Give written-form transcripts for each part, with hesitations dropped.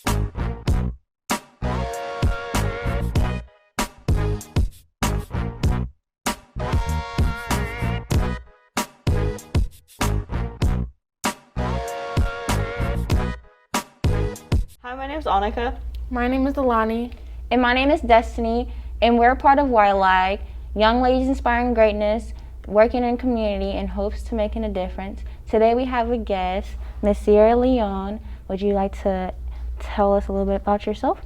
Hi, my name is Annika. My name is Leone. And my name is Destiny, and we're part of YLAG, Young Ladies Inspiring Greatness, working in community in hopes to making a difference. Today we have a guest, Miss Sierra Leone. Would you like to tell us a little bit about yourself?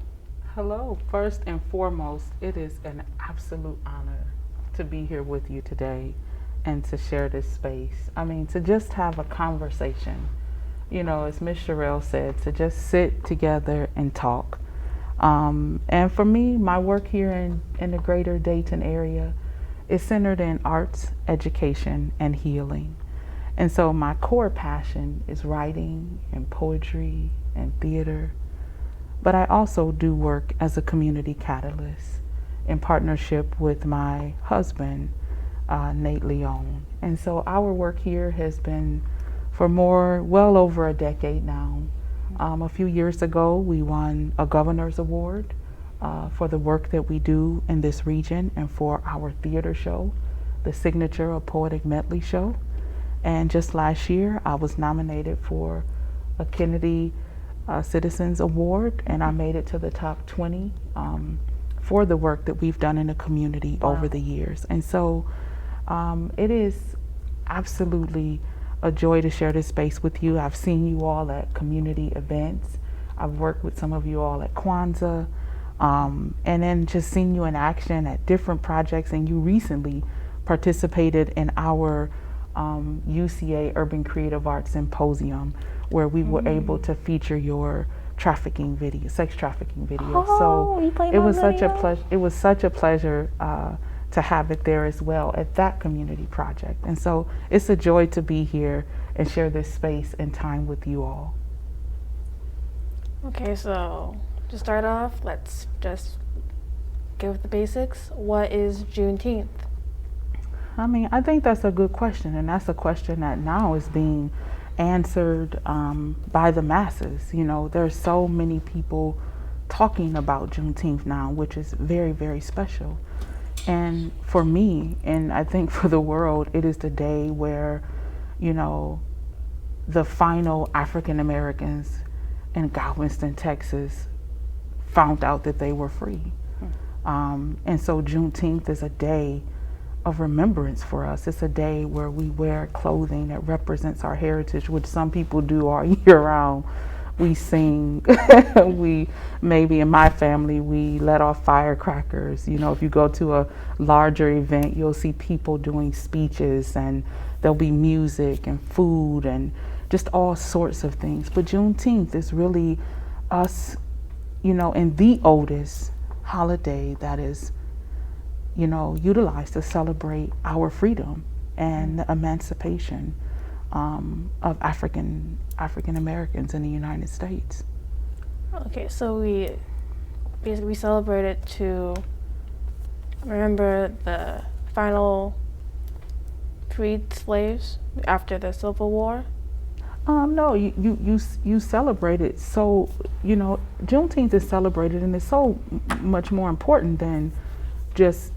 Hello. First and foremost, it is an absolute honor to be here with you today and to share this space. I mean, to just have a conversation, you know, as Miss Sherelle said, to just sit together and talk. And for me, my work here in the greater Dayton area is centered in arts, education, and healing. And so my core passion is writing and poetry and theater. But I also do work as a community catalyst in partnership with my husband, Nate Leone. And so our work here has been for well over a decade now. A few years ago, we won a governor's award for the work that we do in this region and for our theater show, the Signature A Poetic Medley Show. And just last year, I was nominated for a Kennedy Citizens Award, and I made it to the top 20 for the work that we've done in the community over the years. And so it is absolutely a joy to share this space with you. I've seen you all at community events. I've worked with some of you all at Kwanzaa, and then just seen you in action at different projects. And you recently participated in our UCA Urban Creative Arts Symposium, where we were able to feature your trafficking video, sex trafficking video. Oh, you played it was my such a video? pleasure. It was such a pleasure to have it there as well at that community project. And so it's a joy to be here and share this space and time with you all. Okay, so to start off, let's just give the basics. What is Juneteenth? I mean, I think that's a good question, and that's a question that now is being answered by the masses. You know, there's so many people talking about Juneteenth now, which is very, very special. And for me, and I think for the world, it is the day where, you know, the final African Americans in Galveston, Texas, found out that they were free. And so Juneteenth is a day of remembrance for us. It's a day where we wear clothing that represents our heritage, which some people do all year round. We sing, we maybe in my family, we let off firecrackers. You know, if you go to a larger event, you'll see people doing speeches, and there'll be music and food and just all sorts of things. But Juneteenth is really us, you know, in the oldest holiday that is, you know, utilized to celebrate our freedom and the emancipation of African Americans in the United States. Okay, so we basically celebrate it to remember the final freed slaves after the Civil War. No, you celebrate it. So, you know, Juneteenth is celebrated, and it's so much more important than just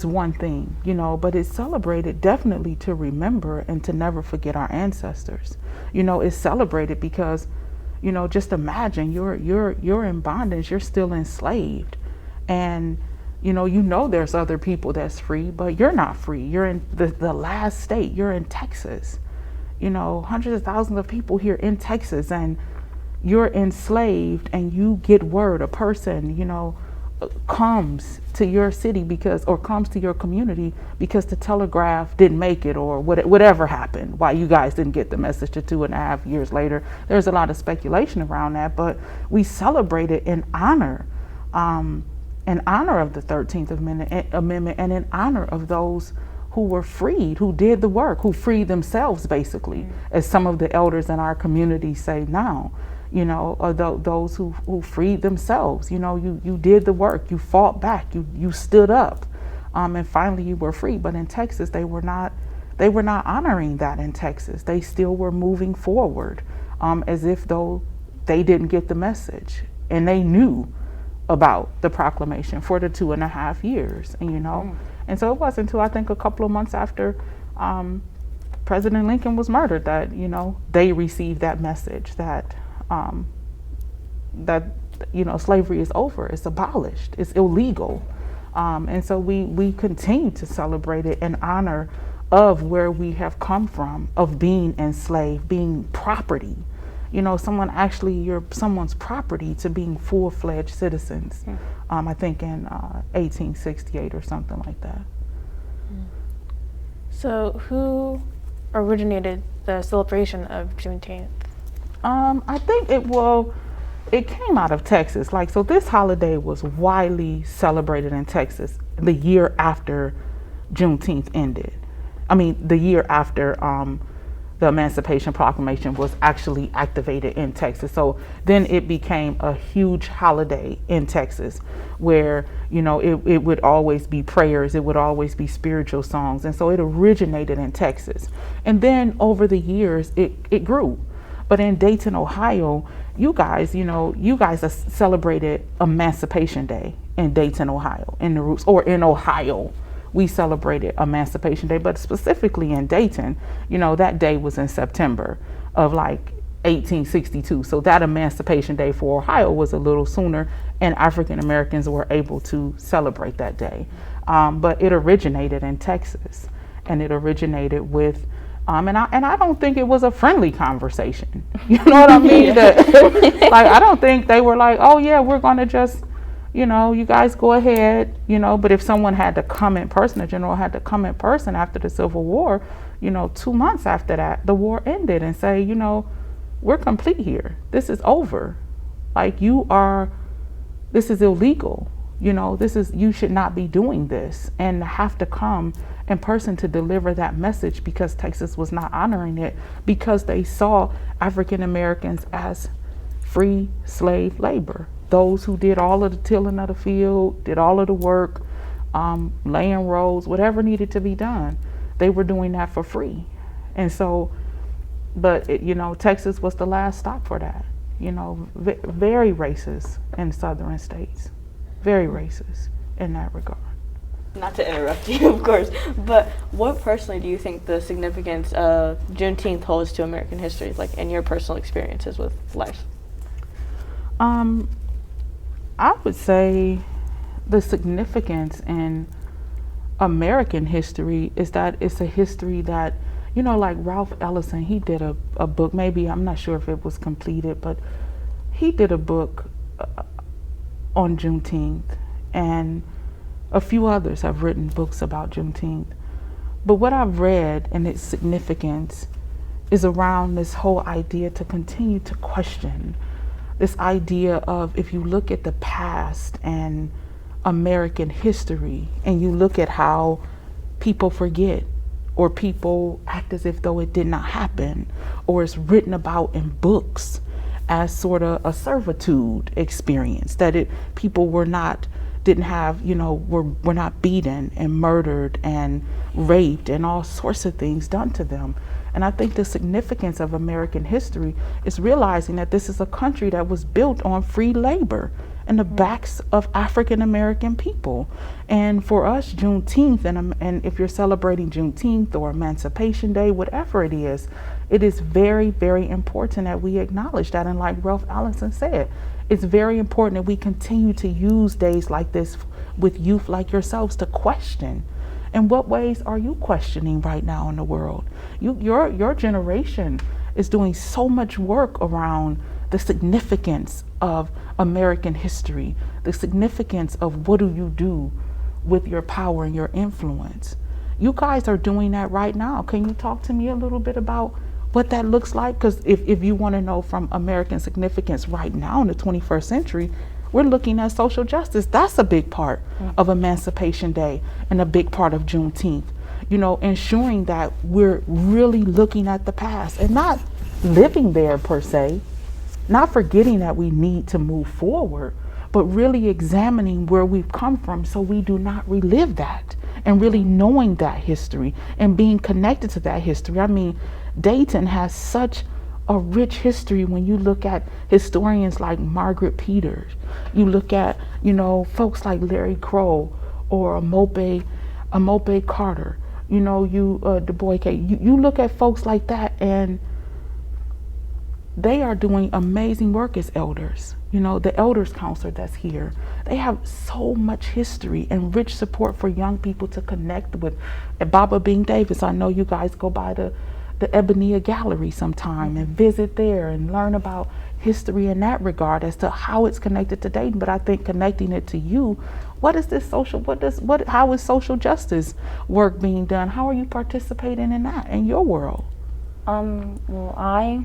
one thing, you know, but it's celebrated definitely to remember and to never forget our ancestors. You know, it's celebrated because, you know, just imagine you're in bondage, you're still enslaved, and you know there's other people that's free, but you're not free. You're in the last state. You're in Texas. You know, hundreds of thousands of people here in Texas, and you're enslaved, and you get word, a person, you know, comes to your city or comes to your community because the telegraph didn't make it, or whatever happened, why you guys didn't get the message to 2.5 years later. There's a lot of speculation around that, but we celebrate it in honor of the 13th Amendment, and in honor of those who were freed, who did the work, who freed themselves, basically, as some of the elders in our community say now. You know, or those who freed themselves. You know, you did the work, you fought back, you stood up, and finally you were free. But in Texas, they were not honoring that. In Texas, they still were moving forward, as if though they didn't get the message, and they knew about the proclamation for the 2.5 years, and and so it wasn't until I think a couple of months after President Lincoln was murdered that they received that message that slavery is over, it's abolished, it's illegal, and so we continue to celebrate it in honor of where we have come from, of being enslaved, being property. You're someone's property, to being full-fledged citizens. I think in 1868 or something like that. So who originated the celebration of Juneteenth? I think it came out of Texas. So this holiday was widely celebrated in Texas the year after Juneteenth ended. The year after the Emancipation Proclamation was actually activated in Texas. So then it became a huge holiday in Texas where, it would always be prayers, it would always be spiritual songs. And so it originated in Texas. And then over the years, it grew. But in Dayton, Ohio, you guys celebrated Emancipation Day in Dayton, Ohio, in Ohio. We celebrated Emancipation Day, but specifically in Dayton, that day was in September of 1862. So that Emancipation Day for Ohio was a little sooner, and African Americans were able to celebrate that day. But it originated in Texas, and it originated with, and I don't think it was a friendly conversation. You know what I mean? I don't think they were like, oh yeah, we're gonna just, you guys go ahead, but if someone had to come in person, a general had to come in person after the Civil War, 2 months after that, the war ended, and say, we're complete here. This is over. This is illegal. You should not be doing this, and have to come in person to deliver that message, because Texas was not honoring it, because they saw African Americans as free slave labor. Those who did all of the tilling of the field, did all of the work, laying roads, whatever needed to be done, they were doing that for free. And so, but Texas was the last stop for that. Very racist in southern states, very racist in that regard. Not to interrupt you, of course, but what personally do you think the significance of Juneteenth holds to American history, in your personal experiences with life? I would say the significance in American history is that it's a history that, Ralph Ellison, he did a book, maybe, I'm not sure if it was completed, but he did a book on Juneteenth, and a few others have written books about Juneteenth. But what I've read and its significance is around this whole idea to continue to question this idea of, if you look at the past and American history, and you look at how people forget, or people act as if though it did not happen, or it's written about in books as sort of a servitude experience, that people were not beaten and murdered and raped and all sorts of things done to them. And I think the significance of American history is realizing that this is a country that was built on free labor and the backs of African American people. And for us, Juneteenth, and if you're celebrating Juneteenth or Emancipation Day, whatever it is very, very important that we acknowledge that. And like Ralph Ellison said, it's very important that we continue to use days like this with youth like yourselves to question. In what ways are you questioning right now in the world? Your generation is doing so much work around the significance of American history, the significance of what do you do with your power and your influence. You guys are doing that right now. Can you talk to me a little bit about what that looks like? Because if you want to know from American significance right now in the 21st century, we're looking at social justice. That's a big part of Emancipation Day and a big part of Juneteenth. Ensuring that we're really looking at the past and not living there per se, not forgetting that we need to move forward, but really examining where we've come from so we do not relive that, and really knowing that history and being connected to that history. I mean, Dayton has such a rich history when you look at historians like Margaret Peters. You look at, folks like Larry Crow or Amope Carter. Du Bois. You look at folks like that, and they are doing amazing work as elders. The elders counselor that's here, they have so much history and rich support for young people to connect with. At Baba Bing Davis, I know you guys go by the Ebonea Gallery sometime and visit there and learn about history in that regard as to how it's connected to Dayton. But I think connecting it to you, how is social justice work being done? How are you participating in that in your world? Well, I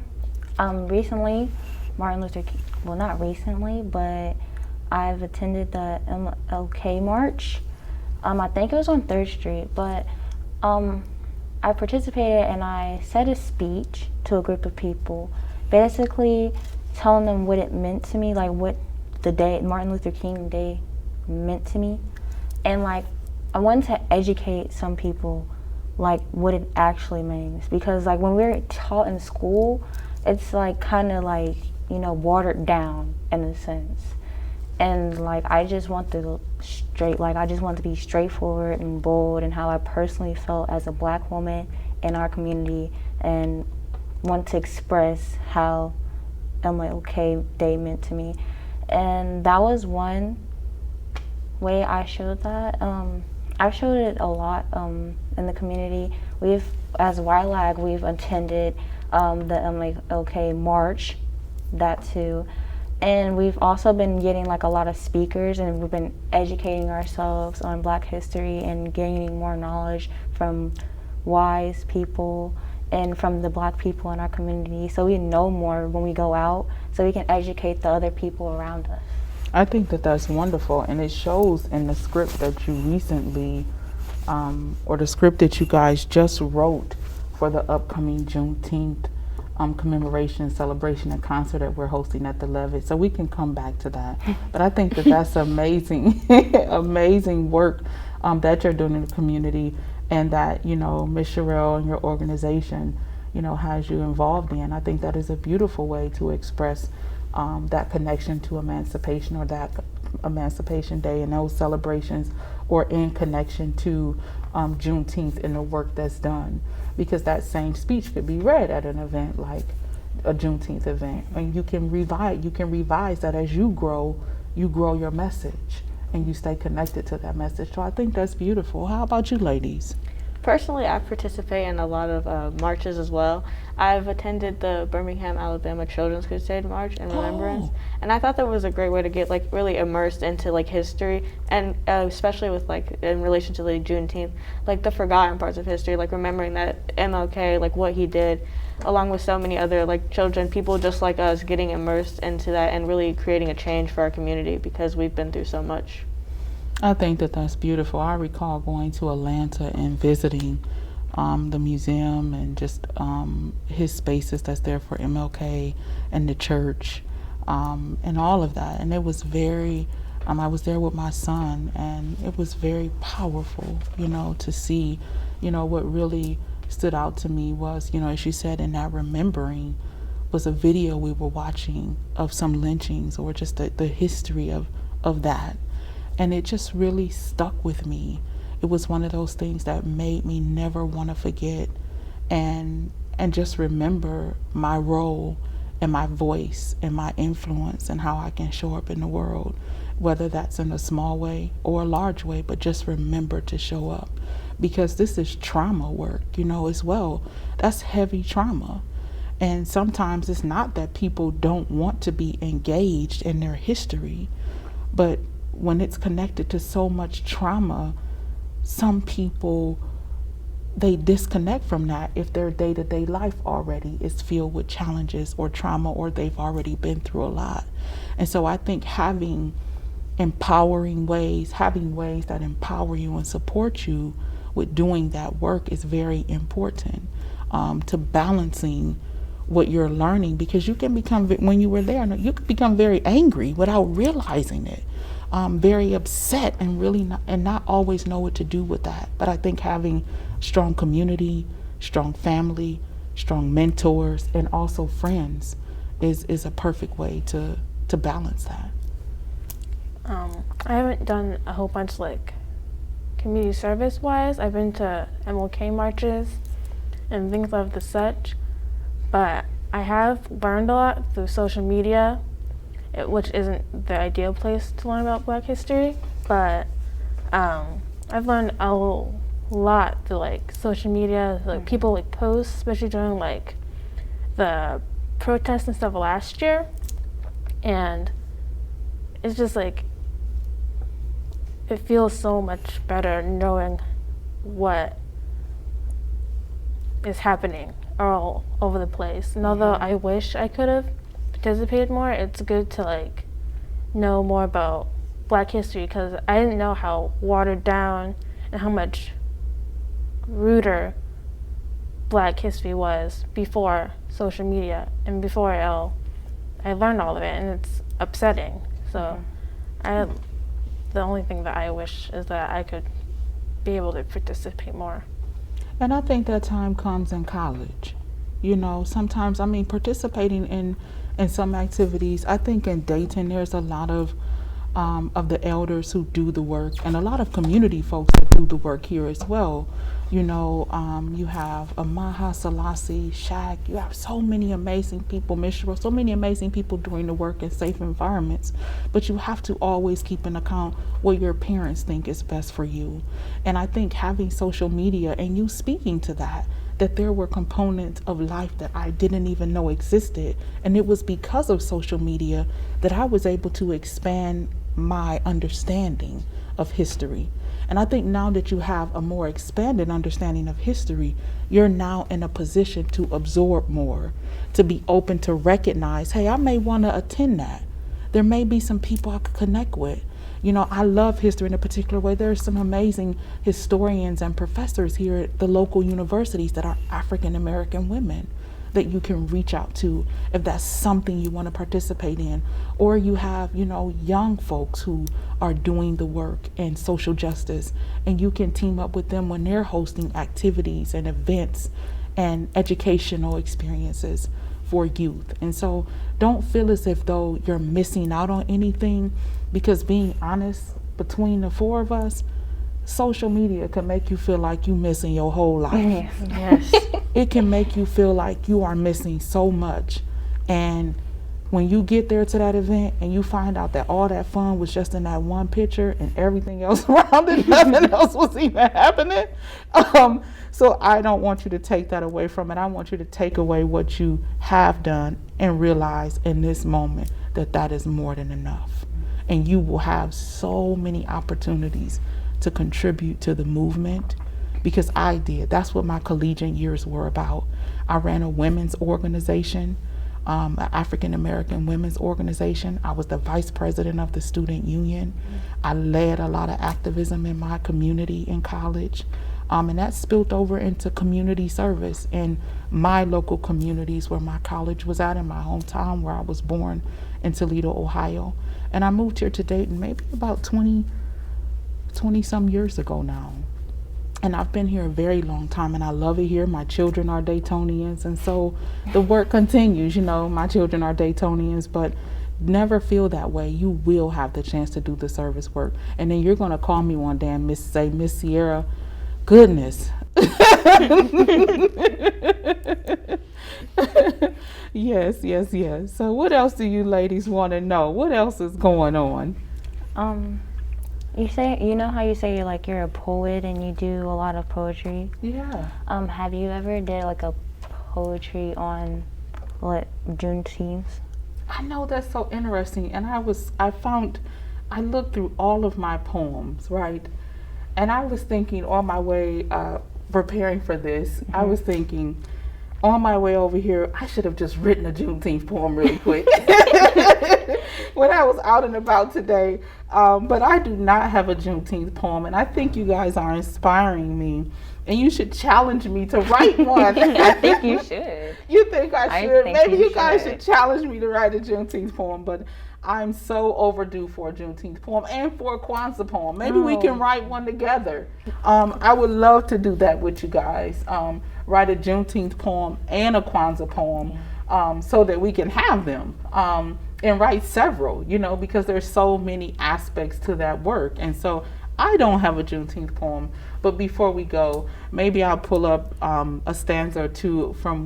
recently, Martin Luther King, well, not recently, but I've attended the MLK March. I think it was on 3rd Street, but I participated and I said a speech to a group of people, basically telling them what it meant to me, like what the day, Martin Luther King Day, meant to me. And like, I wanted to educate some people like what it actually means, because like when we're taught in school, it's like kind of like, watered down in a sense. And like, I just want to be straightforward and bold and how I personally felt as a Black woman in our community, and want to express how MLK Day meant to me. And that was one way I showed that. I've showed it a lot in the community. As YLAG, we've attended the MLK March, that too. And we've also been getting like a lot of speakers, and we've been educating ourselves on Black history and gaining more knowledge from wise people and from the Black people in our community, so we know more when we go out, so we can educate the other people around us. I think that that's wonderful, and it shows in the script that you recently, or the script that you guys just wrote for the upcoming Juneteenth commemoration, celebration, and concert that we're hosting at the Levitt. So we can come back to that. But I think that that's amazing, amazing work that you're doing in the community, and that, Ms. Sherelle and your organization, has you involved in. I think that is a beautiful way to express that connection to emancipation, or that Emancipation Day and those celebrations, or in connection to Juneteenth and the work that's done. Because that same speech could be read at an event like a Juneteenth event, and you can revise that as you grow your message, and you stay connected to that message. So I think that's beautiful. How about you ladies? Personally, I participate in a lot of marches as well. I've attended the Birmingham, Alabama Children's Crusade March in remembrance, and I thought that was a great way to get like really immersed into like history, and especially with like in relation to like Juneteenth, like the forgotten parts of history, like remembering that MLK, like what he did, along with so many other like children, people just like us, getting immersed into that and really creating a change for our community, because we've been through so much. I think that that's beautiful. I recall going to Atlanta and visiting the museum and just his spaces that's there for MLK, and the church, and all of that. And it was very, I was there with my son, and it was very powerful, to see, what really stood out to me was, as you said, in that remembering was a video we were watching of some lynchings, or just the history of that. And it just really stuck with me. It was one of those things that made me never want to forget, and just remember my role and my voice and my influence, and how I can show up in the world, whether that's in a small way or a large way, but just remember to show up, because this is trauma work, as well. That's heavy trauma. And sometimes it's not that people don't want to be engaged in their history, but when it's connected to so much trauma, some people, they disconnect from that if their day-to-day life already is filled with challenges or trauma, or they've already been through a lot. And so I think having ways that empower you and support you with doing that work is very important, to balancing what you're learning, because you can become, when you were there, you could become very angry without realizing it. Very upset, and really not always know what to do with that. But I think having strong community, strong family, strong mentors, and also friends is a perfect way to balance that. I haven't done a whole bunch like community service wise. I've been to MLK marches and things of the such, but I have learned a lot through social media, which isn't the ideal place to learn about Black history, but I've learned a lot through like social media, like people like posts, especially during like the protests and stuff last year, and it's just like it feels so much better knowing what is happening all over the place. And although I wish I could have participated more, it's good to like know more about Black history, because I didn't know how watered down and how much ruder Black history was before social media and before I learned all of it, and it's upsetting. So the only thing that I wish is that I could be able to participate more. And I think that time comes in college. You know, sometimes, I mean, participating in some activities, I think in Dayton there's a lot of the elders who do the work, and a lot of community folks that do the work here as well. You know, you have Amaha, Selassie, Shaq, you have so many amazing people, Mishra, so many amazing people doing the work in safe environments. But you have to always keep in account what your parents think is best for you. And I think having social media and you speaking to that there were components of life that I didn't even know existed. And it was because of social media that I was able to expand my understanding of history. And I think now that you have a more expanded understanding of history, you're now in a position to absorb more, to be open to recognize, hey, I may want to attend that. There may be some people I could connect with. You know, I love history in a particular way. There are some amazing historians and professors here at the local universities that are African American women that you can reach out to if that's something you want to participate in. Or you have, you know, young folks who are doing the work in social justice, and you can team up with them when they're hosting activities and events and educational experiences for youth. And so don't feel as if though you're missing out on anything, because being honest, between the four of us, social media can make you feel like you're missing your whole life. Yes. It can make you feel like you are missing so much. And when you get there to that event and you find out that all that fun was just in that one picture and everything else around it, nothing else was even happening. So I don't want you to take that away from it. I want you to take away what you have done and realize in this moment that that is more than enough. And you will have so many opportunities to contribute to the movement, because I did. That's what my collegiate years were about. I ran a women's organization, an African American women's organization. I was the vice president of the student union. I led a lot of activism in my community in college. And that spilled over into community service in my local communities where my college was at, in my hometown where I was born in Toledo, Ohio. And I moved here to Dayton maybe about 20 some years ago now. And I've been here a very long time, and I love it here. My children are Daytonians, and so the work continues. You know, my children are Daytonians, but never feel that way. You will have the chance to do the service work. And then you're going to call me one day and say, Miss Sierra, goodness. Yes. So what else do you ladies want to know? What else is going on? You know how you say you're a poet and you do a lot of poetry? Yeah. Have you ever did like a poetry on Juneteenth? I know, that's so interesting. And I looked through all of my poems, right? And I was thinking on my way preparing for this, I was thinking on my way over here, I should have just written a Juneteenth poem really quick when I was out and about today. But I do not have a Juneteenth poem, and I think you guys are inspiring me, and you should challenge me to write one. I think you should. You think I should? Maybe you guys should challenge me to write a Juneteenth poem, but I'm so overdue for a Juneteenth poem and for a Kwanzaa poem. Maybe we can write one together. I would love to do that with you guys. write a Juneteenth poem and a Kwanzaa poem, so that we can have them, and write several, because there's so many aspects to that work. And so I don't have a Juneteenth poem, but before we go, maybe I'll pull up a stanza or two from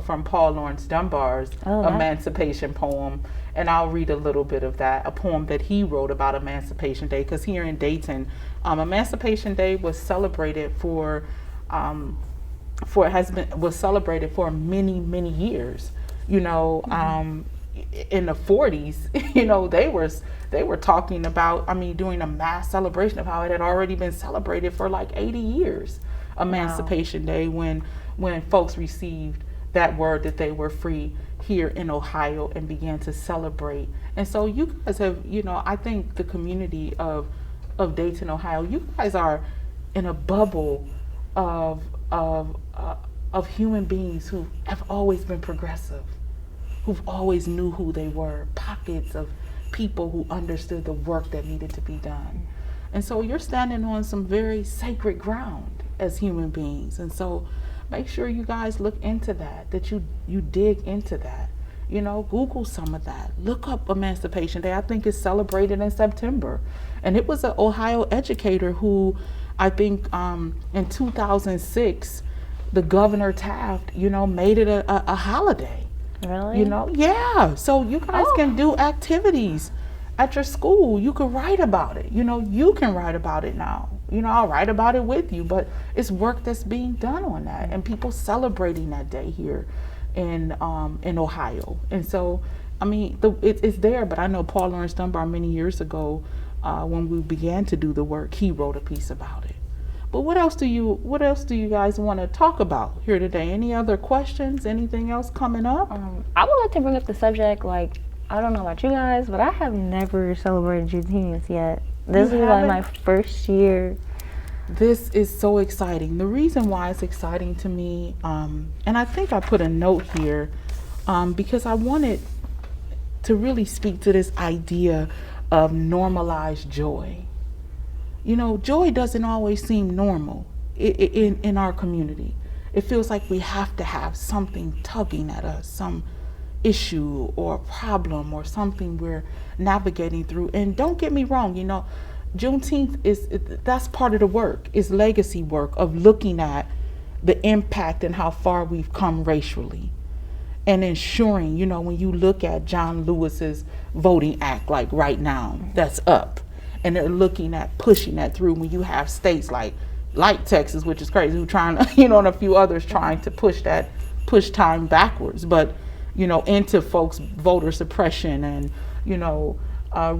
from Paul Laurence Dunbar's Emancipation poem, and I'll read a little bit of that, a poem that he wrote about Emancipation Day, because here in Dayton, Emancipation Day was celebrated for celebrated for many years. In the 40s, they were talking about, doing a mass celebration of how it had already been celebrated for like 80 years, Emancipation Day, when folks received that word that they were free here in Ohio and began to celebrate. And so you guys have, I think the community of Dayton, Ohio, you guys are in a bubble of human beings who have always been progressive, who've always knew who they were, pockets of people who understood the work that needed to be done. And so you're standing on some very sacred ground as human beings. And so make sure you guys look into that you dig into that. Google some of that. Look up Emancipation Day. I think it's celebrated in September. And it was an Ohio educator who, I think in 2006, the Governor Taft, made it a holiday. Really? Yeah. So you guys can do activities at your school. You can write about it. You can write about it now. I'll write about it with you, but it's work that's being done on that, and people celebrating that day here in Ohio. And so, it's there, but I know Paul Laurence Dunbar many years ago, when we began to do the work, he wrote a piece about it. But what else do you guys want to talk about here today? Any other questions? Anything else coming up? I would like to bring up the subject, I don't know about you guys, but I have never celebrated Juneteenth yet. This is my first year. This is so exciting. The reason why it's exciting to me, and I think I put a note here, because I wanted to really speak to this idea of normalized joy. Joy doesn't always seem normal in our community. It feels like we have to have something tugging at us, some issue or problem or something we're navigating through. And don't get me wrong, Juneteenth that's part of the work, is legacy work of looking at the impact and how far we've come racially, and ensuring, when you look at John Lewis's Voting Act, like right now, that's up. And they're looking at pushing that through when you have states like Texas, which is crazy, who trying to, and a few others trying to push time backwards, but, into folks' voter suppression and,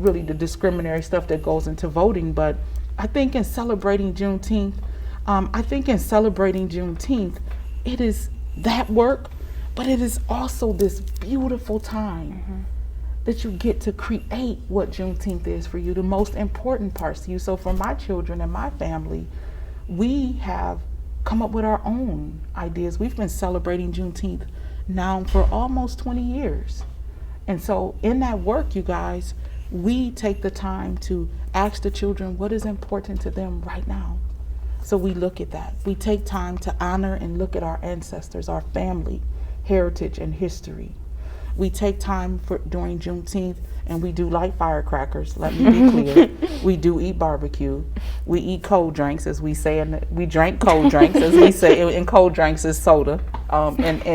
really the discriminatory stuff that goes into voting. But I think in celebrating Juneteenth, it is that work, but it is also this beautiful time that you get to create what Juneteenth is for you, the most important parts to you. So for my children and my family, we have come up with our own ideas. We've been celebrating Juneteenth now for almost 20 years. And so in that work, you guys, we take the time to ask the children what is important to them right now. So we look at that. We take time to honor and look at our ancestors, our family, heritage, and history. We take time during Juneteenth, and we do light firecrackers, let me be clear. We do eat barbecue. We eat cold drinks, as we say, and we drink cold drinks, as we say, and cold drinks is soda, and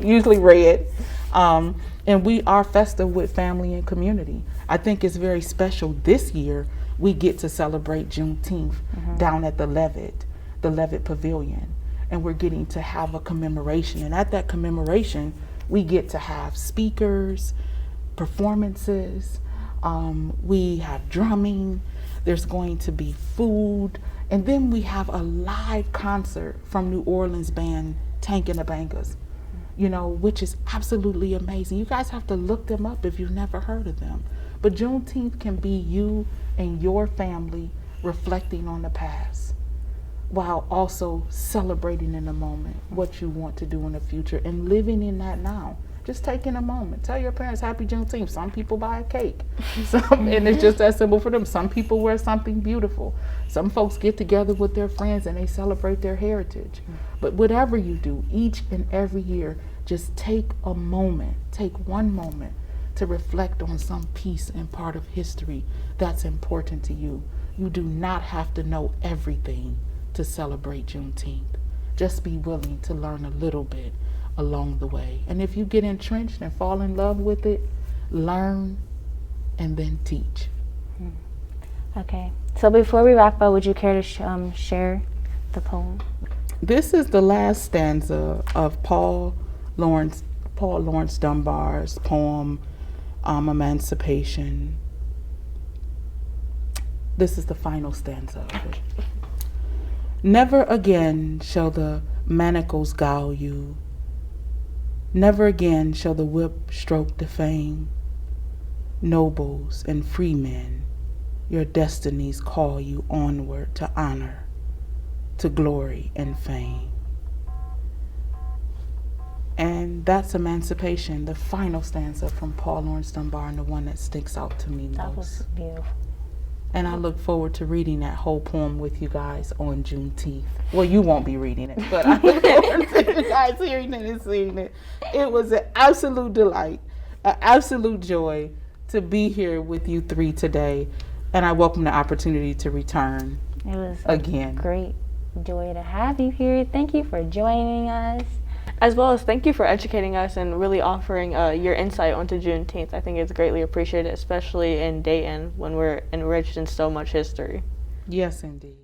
usually red. And we are festive with family and community. I think it's very special this year. We get to celebrate Juneteenth down at the Levitt Pavilion, and we're getting to have a commemoration. And at that commemoration, we get to have speakers, performances, we have drumming, there's going to be food, and then we have a live concert from New Orleans band Tank and the Bangas, which is absolutely amazing. You guys have to look them up if you've never heard of them. But Juneteenth can be you and your family reflecting on the past, while also celebrating in the moment what you want to do in the future and living in that now. Just taking a moment. Tell your parents Happy Juneteenth. Some people buy a cake. And it's just that simple for them. Some people wear something beautiful. Some folks get together with their friends and they celebrate their heritage. But whatever you do, each and every year, just take a moment, take one moment to reflect on some piece and part of history that's important to you. You do not have to know everything to celebrate Juneteenth. Just be willing to learn a little bit along the way. And if you get entrenched and fall in love with it, learn and then teach. Okay. So before we wrap up, would you care to share the poem? This is the last stanza of Paul Laurence Dunbar's poem, Emancipation. This is the final stanza of it. Never again shall the manacles gall you. Never again shall the whip stroke defame. Nobles and free men, your destinies call you onward to honor, to glory and fame. And that's Emancipation, the final stanza from Paul Laurence Dunbar, and the one that sticks out to me most. That was beautiful. And I look forward to reading that whole poem with you guys on Juneteenth. Well, you won't be reading it, but I look forward to you guys hearing it and seeing it. It was an absolute delight, an absolute joy to be here with you three today. And I welcome the opportunity to return It was again. A great joy to have you here. Thank you for joining us. As well as thank you for educating us and really offering your insight onto Juneteenth. I think it's greatly appreciated, especially in Dayton when we're enriched in so much history. Yes, indeed.